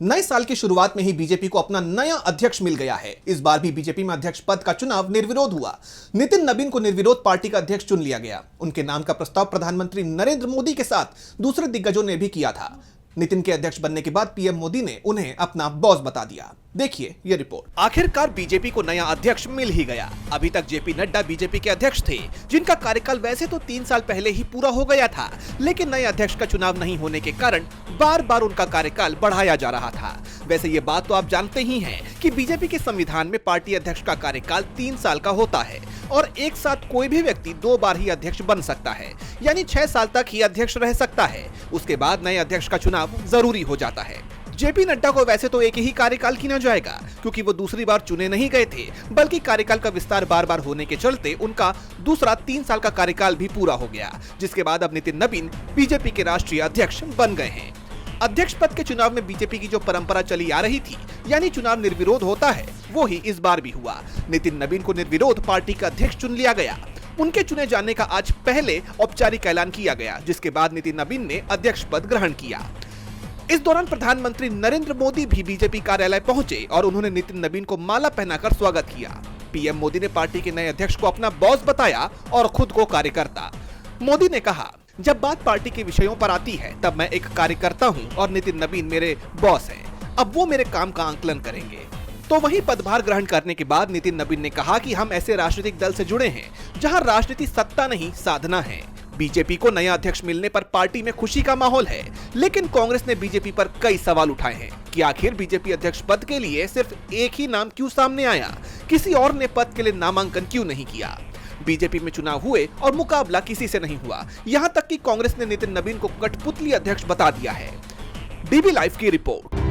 नए साल की शुरुआत में ही बीजेपी को अपना नया अध्यक्ष मिल गया है। इस बार भी बीजेपी में अध्यक्ष पद का चुनाव निर्विरोध हुआ। नितिन नबीन को निर्विरोध पार्टी का अध्यक्ष चुन लिया गया। उनके नाम का प्रस्ताव प्रधानमंत्री नरेंद्र मोदी के साथ दूसरे दिग्गजों ने भी किया था। नितिन के अध्यक्ष बनने के बाद पीएम मोदी ने उन्हें अपना बॉस बता दिया। देखिए ये रिपोर्ट। आखिरकार बीजेपी को नया अध्यक्ष मिल ही गया। अभी तक जेपी नड्डा बीजेपी के अध्यक्ष थे, जिनका कार्यकाल वैसे तो 3 साल पहले ही पूरा हो गया था, लेकिन नए अध्यक्ष का चुनाव नहीं होने के कारण बार बार उनका कार्यकाल बढ़ाया जा रहा था। वैसे ये बात तो आप जानते ही हैं कि बीजेपी के संविधान में पार्टी अध्यक्ष का कार्यकाल 3 साल का होता है और एक साथ कोई भी व्यक्ति 2 बार ही अध्यक्ष बन सकता है, यानी 6 साल तक ही अध्यक्ष रह सकता है। उसके बाद नए अध्यक्ष का चुनाव जरूरी हो जाता है। जेपी नड्डा को वैसे तो एक ही कार्यकाल गिना जाएगा, क्योंकि वो दूसरी बार चुने नहीं गए थे, बल्कि कार्यकाल का विस्तार बार बार होने के चलते उनका दूसरा 3 साल का कार्यकाल भी पूरा हो गया, जिसके बाद अब नितिन नबीन बीजेपी के राष्ट्रीय अध्यक्ष बन गए हैं। अध्यक्ष पद के चुनाव में बीजेपी की जो परंपरा चली आ रही थी, यानी चुनाव निर्विरोध होता है, वो ही इस बार भी हुआ। नितिन नबीन को निर्विरोध पार्टी का अध्यक्ष चुन लिया गया। उनके चुने जाने का आज पहले औपचारिक ऐलान किया गया, जिसके बाद नितिन नबीन ने अध्यक्ष पद ग्रहण किया। इस दौरान प्रधानमंत्री नरेंद्र मोदी भी बीजेपी कार्यालय पहुंचे और उन्होंने नितिन नबीन को माला पहनाकर स्वागत किया। पीएम मोदी ने पार्टी के नए अध्यक्ष को अपना बॉस बताया और खुद को कार्यकर्ता। मोदी ने कहा, जब बात पार्टी के विषयों पर आती है तब मैं एक कार्यकर्ता हूं और नितिन नबीन मेरे बॉस हैं। अब वो मेरे काम का आंकलन करेंगे। तो वहीं पदभार ग्रहण करने के बाद नितिन नबीन ने कहा कि हम ऐसे राजनीतिक दल से जुड़े हैं जहां राजनीति सत्ता नहीं साधना है। बीजेपी को नया अध्यक्ष मिलने पर पार्टी में खुशी का माहौल है, लेकिन कांग्रेस ने बीजेपी पर कई सवाल उठाए हैं कि आखिर बीजेपी अध्यक्ष पद के लिए सिर्फ एक ही नाम क्यों सामने आया, किसी और ने पद के लिए नामांकन क्यों नहीं किया। बीजेपी में चुनाव हुए और मुकाबला किसी से नहीं हुआ, यहाँ तक कि कांग्रेस ने नितिन नबीन को कठपुतली अध्यक्ष बता दिया है। डीबी लाइव की रिपोर्ट।